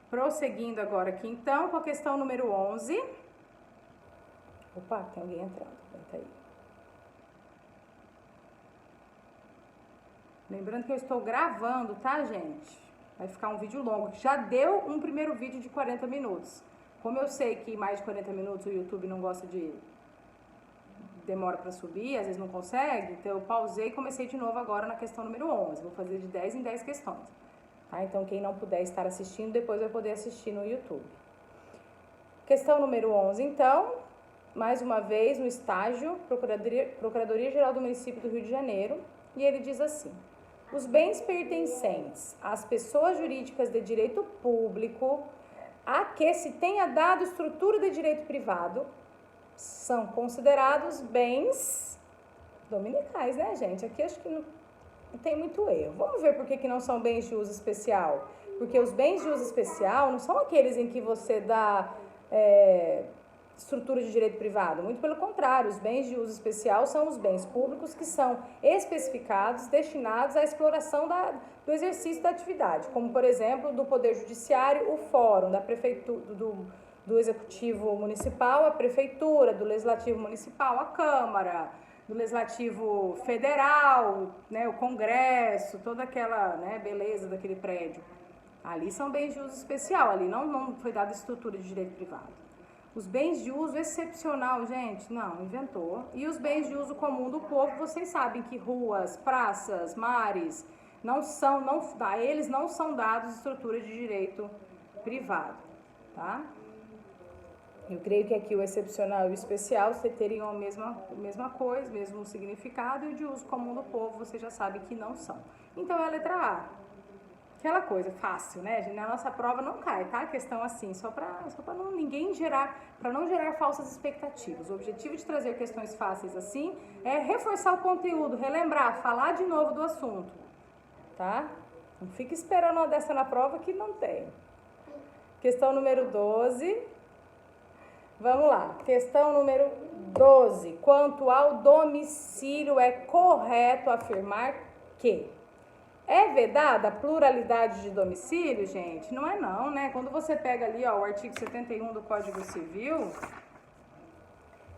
Prosseguindo agora aqui, então, com a questão número 11. Opa, tem alguém entrando. Aguenta aí. Lembrando que eu estou gravando, tá, gente? Vai ficar um vídeo longo. Já deu um primeiro vídeo de 40 minutos. Como eu sei que mais de 40 minutos o YouTube não gosta de... demora para subir, às vezes não consegue, então eu pausei e comecei de novo agora na questão número 11. Vou fazer de 10 em 10 questões. Tá? Então, quem não puder estar assistindo, depois vai poder assistir no YouTube. Questão número 11, então, mais uma vez, no estágio, Procuradoria-Geral do Município do Rio de Janeiro, e ele diz assim: os bens pertencentes às pessoas jurídicas de direito público a que se tenha dado estrutura de direito privado são considerados bens dominicais, né, gente? Aqui acho que não tem muito erro. Vamos ver por que não são bens de uso especial. Porque os bens de uso especial não são aqueles em que você dá estrutura de direito privado. Muito pelo contrário, os bens de uso especial são os bens públicos que são especificados, destinados à exploração do exercício da atividade. Como, por exemplo, do Poder Judiciário, o Fórum, da Prefeitura, do Executivo Municipal, a Prefeitura, do Legislativo Municipal, a Câmara, do Legislativo Federal, né, o Congresso, toda aquela, né, beleza daquele prédio. Ali são bens de uso especial, ali não foi dada estrutura de direito privado. Os bens de uso excepcional, gente, não, inventou. E os bens de uso comum do povo, vocês sabem que ruas, praças, mares, eles não são dados estrutura de direito privado, tá? Eu creio que aqui o excepcional e o especial teriam a mesma coisa, mesmo significado, e o de uso comum do povo, você já sabe que não são. Então, é a letra A. Aquela coisa fácil, né, gente? Na nossa prova não cai, tá? A questão assim, só para não gerar falsas expectativas. O objetivo de trazer questões fáceis assim é reforçar o conteúdo, relembrar, falar de novo do assunto, tá? Não fica esperando uma dessa na prova que não tem. Questão número 12. Vamos lá, questão número 12. Quanto ao domicílio, é correto afirmar que é vedada a pluralidade de domicílio, gente? Não é não, né? Quando você pega ali, ó, o artigo 71 do Código Civil,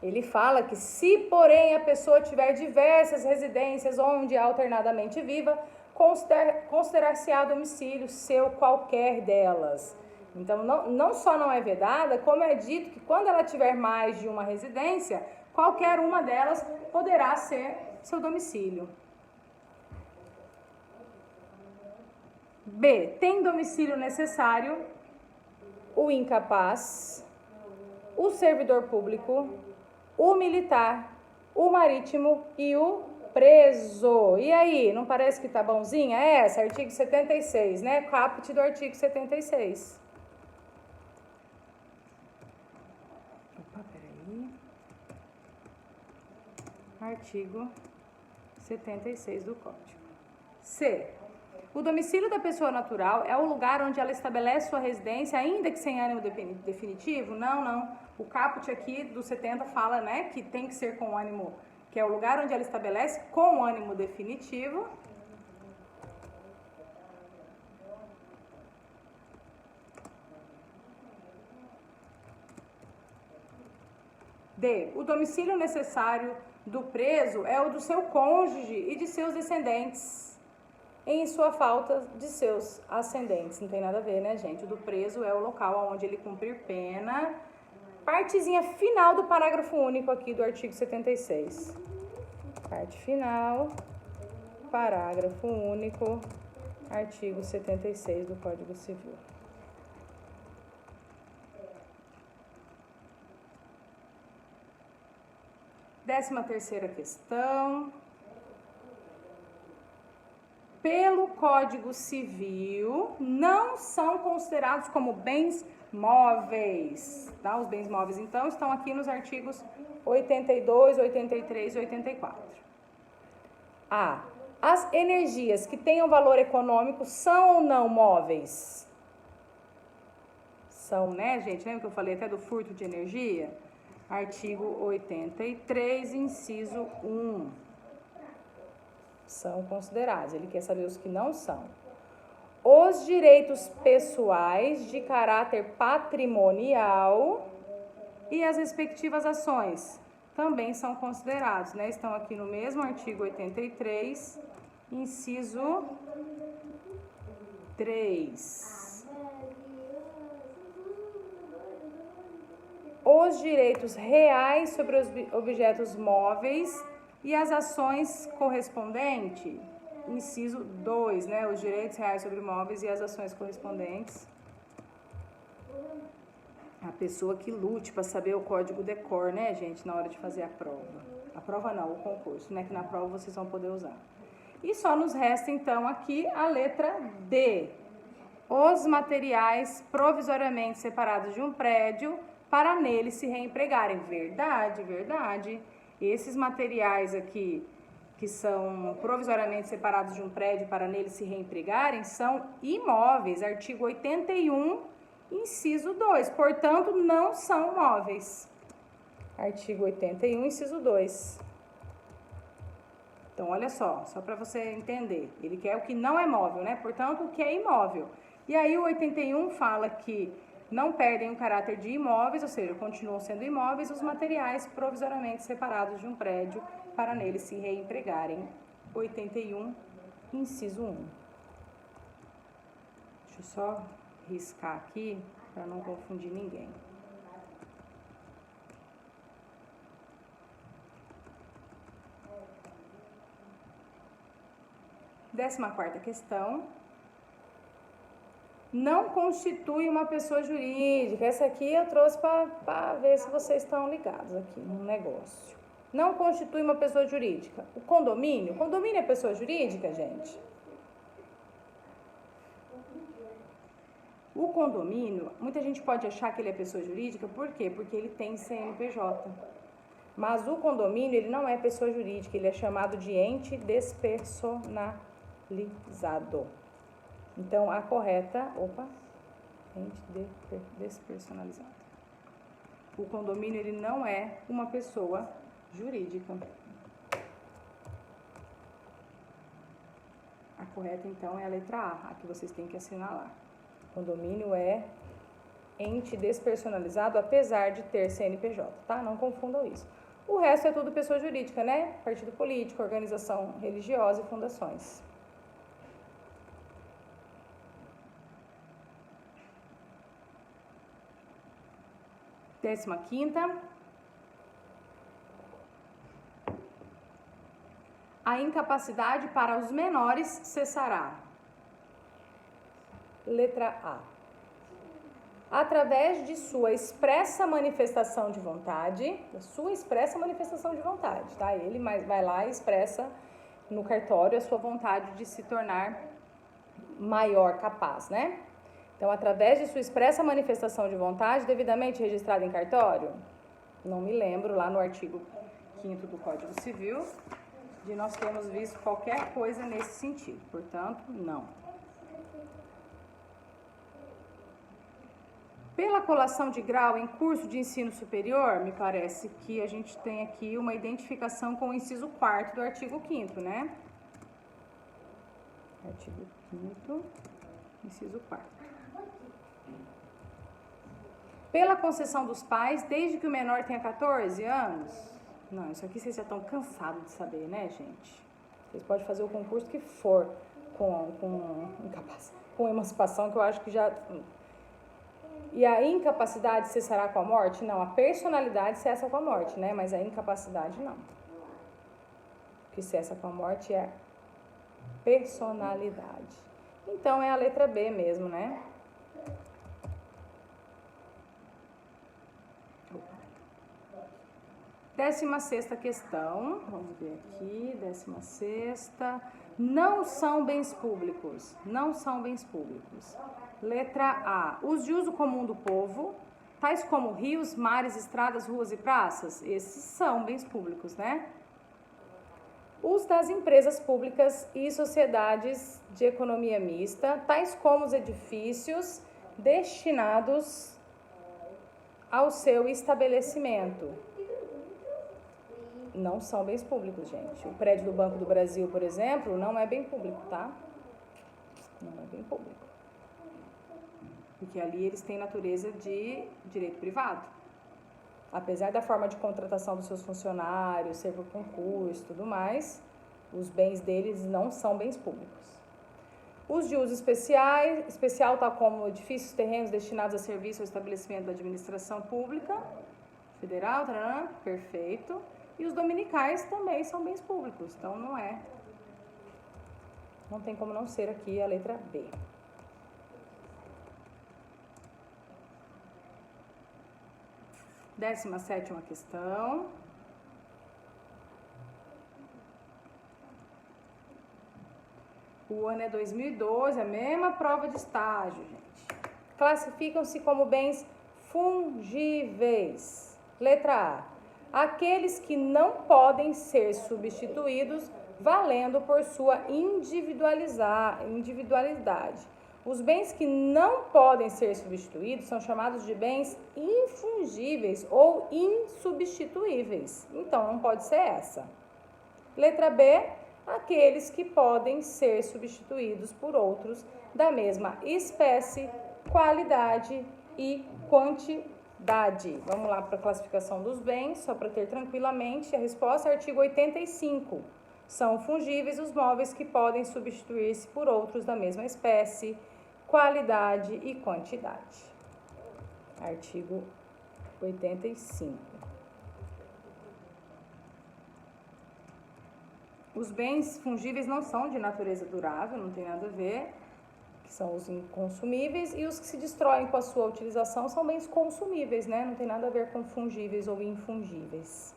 ele fala que se, porém, a pessoa tiver diversas residências onde alternadamente viva, considerar-se-á domicílio seu qualquer delas. Então, não só não é vedada, como é dito que quando ela tiver mais de uma residência, qualquer uma delas poderá ser seu domicílio. B. Tem domicílio necessário o incapaz, o servidor público, o militar, o marítimo e o preso. E aí, não parece que tá bonzinha essa? Artigo 76, né? Caput do artigo 76. Opa, peraí. Artigo 76 do Código. C. O domicílio da pessoa natural é o lugar onde ela estabelece sua residência, ainda que sem ânimo definitivo? Não. O caput aqui do 70 fala, né, que tem que ser com ânimo, que é o lugar onde ela estabelece com ânimo definitivo. D. O domicílio necessário do preso é o do seu cônjuge e de seus descendentes, em sua falta de seus ascendentes. Não tem nada a ver, né, gente? O do preso é o local onde ele cumprir pena. Partezinha final do parágrafo único aqui do artigo 76. Parte final, parágrafo único, artigo 76 do Código Civil. Décima terceira questão. Pelo Código Civil, não são considerados como bens móveis, tá? Os bens móveis, então, estão aqui nos artigos 82, 83 e 84. A. As energias que tenham valor econômico são ou não móveis? São, né, gente? Lembra que eu falei até do furto de energia? Artigo 83, inciso 1. São considerados. Ele quer saber os que não são. Os direitos pessoais de caráter patrimonial e as respectivas ações também são considerados, né? Estão aqui no mesmo artigo 83, inciso 3. Os direitos reais sobre os objetos móveis e as ações correspondentes, inciso 2, né? Os direitos reais sobre móveis e as ações correspondentes. A pessoa que lute para saber o código decor, né, gente, na hora de fazer a prova. A prova não, o concurso, né, que na prova vocês vão poder usar. E só nos resta, então, aqui a letra D. Os materiais provisoriamente separados de um prédio para nele se reempregarem. Verdade, verdade. Esses materiais aqui, que são provisoriamente separados de um prédio para nele se reempregarem, são imóveis. Artigo 81, inciso 2. Portanto, não são móveis. Artigo 81, inciso 2. Então, olha só para você entender. Ele quer o que não é móvel, né? Portanto, o que é imóvel. E aí o 81 fala que não perdem o caráter de imóveis, ou seja, continuam sendo imóveis, os materiais provisoriamente separados de um prédio para neles se reempregarem. 81, inciso 1. Deixa eu só riscar aqui para não confundir ninguém. Décima quarta questão. Não constitui uma pessoa jurídica. Essa aqui eu trouxe para ver se vocês estão ligados aqui no negócio. Não constitui uma pessoa jurídica. O condomínio é pessoa jurídica, gente? O condomínio, muita gente pode achar que ele é pessoa jurídica, por quê? Porque ele tem CNPJ. Mas o condomínio, ele não é pessoa jurídica, ele é chamado de ente despersonalizado. Então, a correta, ente despersonalizado. O condomínio, ele não é uma pessoa jurídica. A correta, então, é a letra A que vocês têm que assinalar. Condomínio é ente despersonalizado, apesar de ter CNPJ, tá? Não confundam isso. O resto é tudo pessoa jurídica, né? Partido político, organização religiosa e fundações. Décima quinta. A incapacidade para os menores cessará. Letra A. Através de sua expressa manifestação de vontade, tá? Ele vai lá e expressa no cartório a sua vontade de se tornar maior capaz, né? Então, através de sua expressa manifestação de vontade, devidamente registrada em cartório, não me lembro, lá no artigo 5º do Código Civil, de nós termos visto qualquer coisa nesse sentido. Portanto, não. Pela colação de grau em curso de ensino superior, me parece que a gente tem aqui uma identificação com o inciso 4º do artigo 5º, né? Artigo 5º, inciso 4º. Pela concessão dos pais, desde que o menor tenha 14 anos. Não, isso aqui vocês já estão cansados de saber, né, gente? Vocês podem fazer o concurso que for com emancipação, que eu acho que já... E a incapacidade cessará com a morte? Não, a personalidade cessa com a morte, né? Mas a incapacidade não. O que cessa com a morte é personalidade. Então, é a letra B mesmo, né? Décima sexta questão, vamos ver aqui, 16ª. Não são bens públicos, não são bens públicos. Letra A, os de uso comum do povo, tais como rios, mares, estradas, ruas e praças, esses são bens públicos, né? Os das empresas públicas e sociedades de economia mista, tais como os edifícios destinados ao seu estabelecimento. Não são bens públicos, gente. O prédio do Banco do Brasil, por exemplo, não é bem público, tá? Não é bem público. Porque ali eles têm natureza de direito privado. Apesar da forma de contratação dos seus funcionários, ser por concurso e tudo mais, os bens deles não são bens públicos. Os de uso especial, tal como edifícios, terrenos destinados a serviço ou estabelecimento da administração pública, federal, tarará, perfeito. E os dominicais também são bens públicos, então não tem como não ser aqui a letra B. Décima sétima questão. O ano é 2012, a mesma prova de estágio, gente. Classificam-se como bens fungíveis. Letra A. Aqueles que não podem ser substituídos valendo por sua individualidade. Os bens que não podem ser substituídos são chamados de bens infungíveis ou insubstituíveis. Então, não pode ser essa. Letra B. Aqueles que podem ser substituídos por outros da mesma espécie, qualidade e quantidade. Vamos lá para a classificação dos bens, só para ter tranquilamente. A resposta é artigo 85. São fungíveis os móveis que podem substituir-se por outros da mesma espécie, qualidade e quantidade. Artigo 85. Os bens fungíveis não são de natureza durável, não tem nada a ver, que são os inconsumíveis, e os que se destroem com a sua utilização são bens consumíveis, né? Não tem nada a ver com fungíveis ou infungíveis.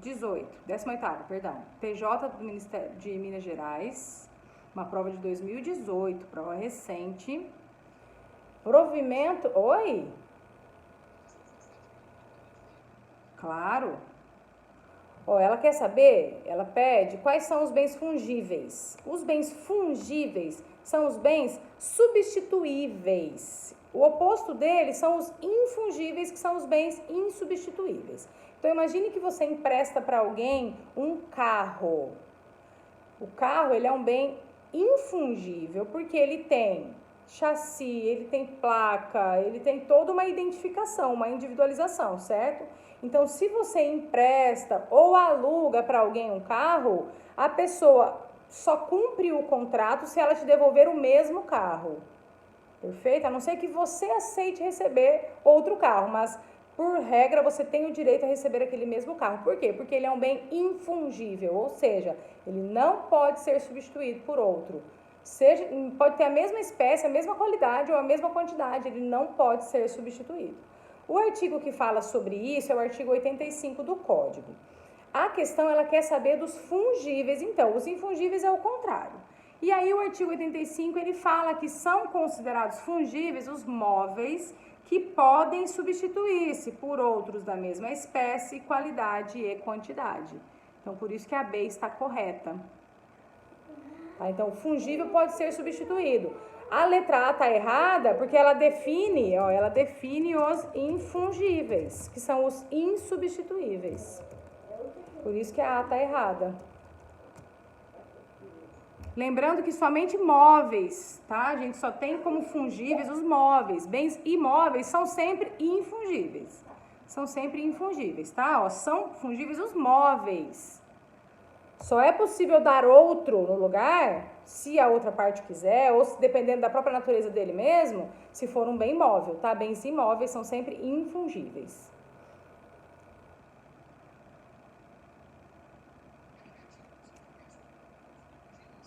18ª, perdão. PJ do Ministério de Minas Gerais, uma prova de 2018, prova recente. Provimento... Oi? Claro. Ela quer saber, ela pede quais são os bens fungíveis. Os bens fungíveis são os bens substituíveis. O oposto deles são os infungíveis, que são os bens insubstituíveis. Então, imagine que você empresta para alguém um carro. O carro, ele é um bem infungível, porque ele tem chassi, ele tem placa, ele tem toda uma identificação, uma individualização, certo? Então, se você empresta ou aluga para alguém um carro, a pessoa só cumpre o contrato se ela te devolver o mesmo carro. Perfeito? A não ser que você aceite receber outro carro, mas por regra você tem o direito a receber aquele mesmo carro. Por quê? Porque ele é um bem infungível, ou seja, ele não pode ser substituído por outro. Pode ter a mesma espécie, a mesma qualidade ou a mesma quantidade, ele não pode ser substituído. O artigo que fala sobre isso é o artigo 85 do Código. A questão, ela quer saber dos fungíveis, então, os infungíveis é o contrário. E aí o artigo 85, ele fala que são considerados fungíveis os móveis que podem substituir-se por outros da mesma espécie, qualidade e quantidade. Então, por isso que a B está correta. Tá? Então, fungível pode ser substituído. A letra A está errada porque ela define os infungíveis, que são os insubstituíveis. Por isso que a A está errada. Lembrando que somente móveis, tá? A gente só tem como fungíveis os móveis. Bens imóveis são sempre infungíveis. São sempre infungíveis, tá? São fungíveis os móveis. Só é possível dar outro no lugar, se a outra parte quiser, ou se, dependendo da própria natureza dele mesmo, se for um bem móvel, tá? Bens imóveis são sempre infungíveis.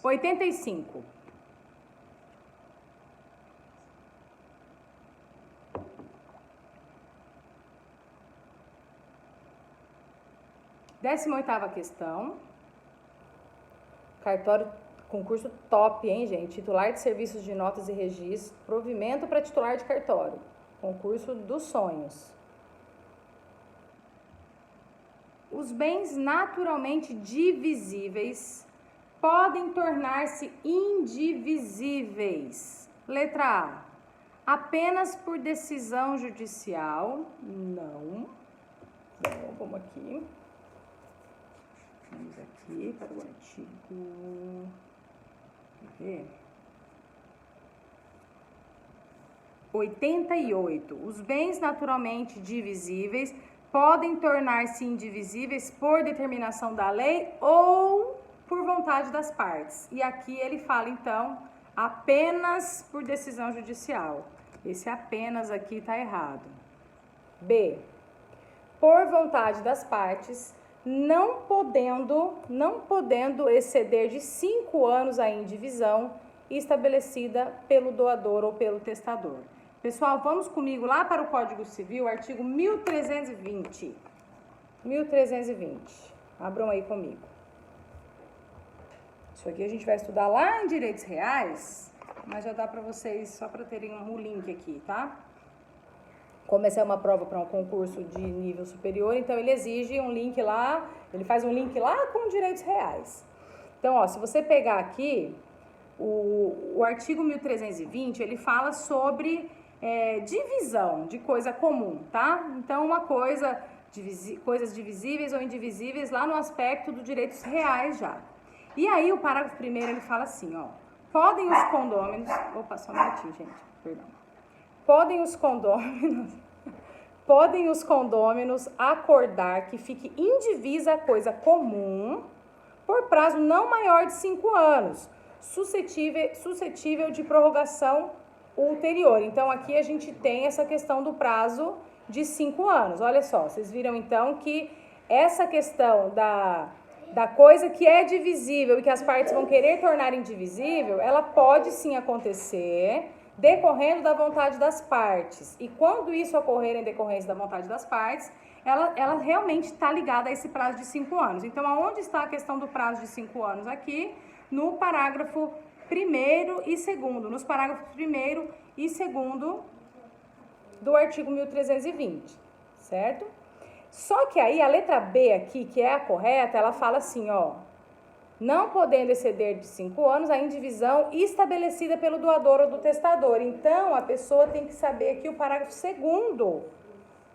/ 85. Décima oitava questão. Cartório, concurso top, hein, gente? Titular de serviços de notas e registros, provimento para titular de cartório. Concurso dos sonhos. Os bens naturalmente divisíveis podem tornar-se indivisíveis. Letra A. Apenas por decisão judicial. Não. Vamos aqui. Vamos aqui para o artigo... Quer ver? 88. Os bens naturalmente divisíveis podem tornar-se indivisíveis por determinação da lei ou por vontade das partes. E aqui ele fala, então, apenas por decisão judicial. Esse apenas aqui está errado. B. Por vontade das partes, não podendo exceder de 5 anos a indivisão estabelecida pelo doador ou pelo testador. Pessoal, vamos comigo lá para o Código Civil, artigo 1320. 1320. Abram aí comigo. Isso aqui a gente vai estudar lá em Direitos Reais, mas já dá para vocês, só para terem um link aqui, tá? Como essa é uma prova para um concurso de nível superior, então ele exige um link lá, ele faz um link lá com Direitos Reais. Então, ó, se você pegar aqui, o artigo 1320, ele fala sobre divisão de coisa comum, tá? Então, uma coisa, coisas divisíveis ou indivisíveis lá no aspecto dos direitos reais já. E aí, o parágrafo primeiro, ele fala assim, ó, podem os condôminos... Opa, só um minutinho, gente, perdão. Podem os condôminos acordar que fique indivisa a coisa comum por prazo não maior de 5 anos, suscetível de prorrogação ulterior. Então, aqui a gente tem essa questão do prazo de 5 anos. Olha só, vocês viram então que essa questão da coisa que é divisível e que as partes vão querer tornar indivisível, ela pode sim acontecer decorrendo da vontade das partes. E quando isso ocorrer em decorrência da vontade das partes, ela realmente está ligada a esse prazo de 5 anos. Então, aonde está a questão do prazo de 5 anos? Aqui no parágrafo 1º e 2º, nos parágrafos 1º e 2º do artigo 1320, certo? Só que aí a letra B aqui, que é a correta, ela fala assim, ó, não podendo exceder de 5 anos a indivisão estabelecida pelo doador ou do testador. Então, a pessoa tem que saber aqui o parágrafo 2º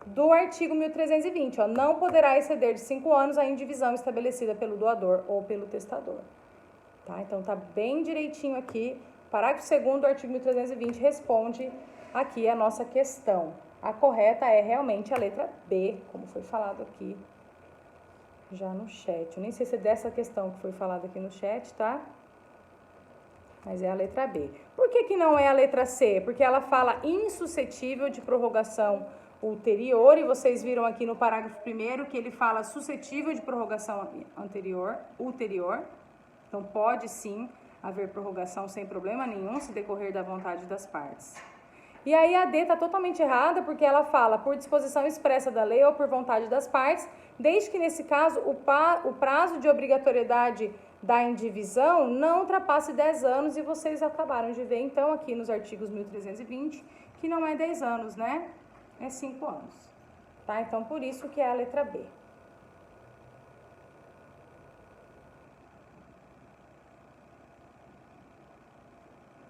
do artigo 1320, ó, não poderá exceder de 5 anos a indivisão estabelecida pelo doador ou pelo testador. Tá? Então, tá bem direitinho aqui. Parágrafo 2º do artigo 1320 responde aqui a nossa questão. A correta é realmente a letra B, como foi falado aqui já no chat. Eu nem sei se é dessa questão que foi falada aqui no chat, tá? Mas é a letra B. Por que que não é a letra C? Porque ela fala insuscetível de prorrogação ulterior, e vocês viram aqui no parágrafo 1º que ele fala suscetível de prorrogação ulterior. Então, pode sim haver prorrogação sem problema nenhum, se decorrer da vontade das partes. E aí a D está totalmente errada, porque ela fala por disposição expressa da lei ou por vontade das partes, desde que nesse caso o prazo de obrigatoriedade da indivisão não ultrapasse 10 anos, e vocês acabaram de ver então aqui nos artigos 1320 que não é 10 anos, né? É 5 anos. Tá? Então, por isso que é a letra B.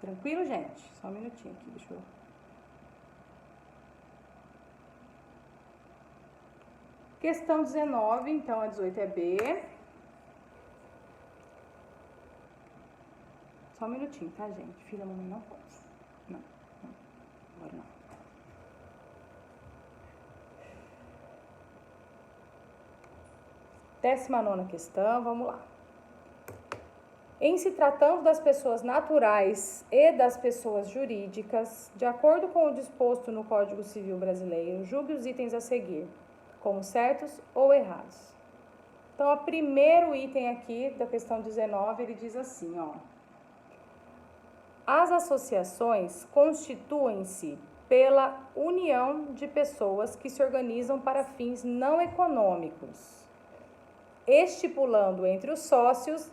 Tranquilo, gente? Só um minutinho aqui, deixa eu... Questão 19, então a 18 é B. Só um minutinho, tá, gente? Filha, mamãe não pode. Não, agora não. Décima nona questão, vamos lá. Em se tratando das pessoas naturais e das pessoas jurídicas, de acordo com o disposto no Código Civil Brasileiro, julgue os itens a seguir como certos ou errados. Então, o primeiro item aqui da questão 19, ele diz assim, ó. As associações constituem-se pela união de pessoas que se organizam para fins não econômicos, estipulando entre os sócios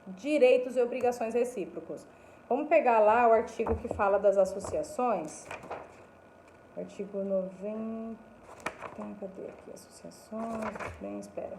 direitos e obrigações recíprocos. Vamos pegar lá o artigo que fala das associações. Artigo 90... Cadê aqui? Associações... Bem, espera.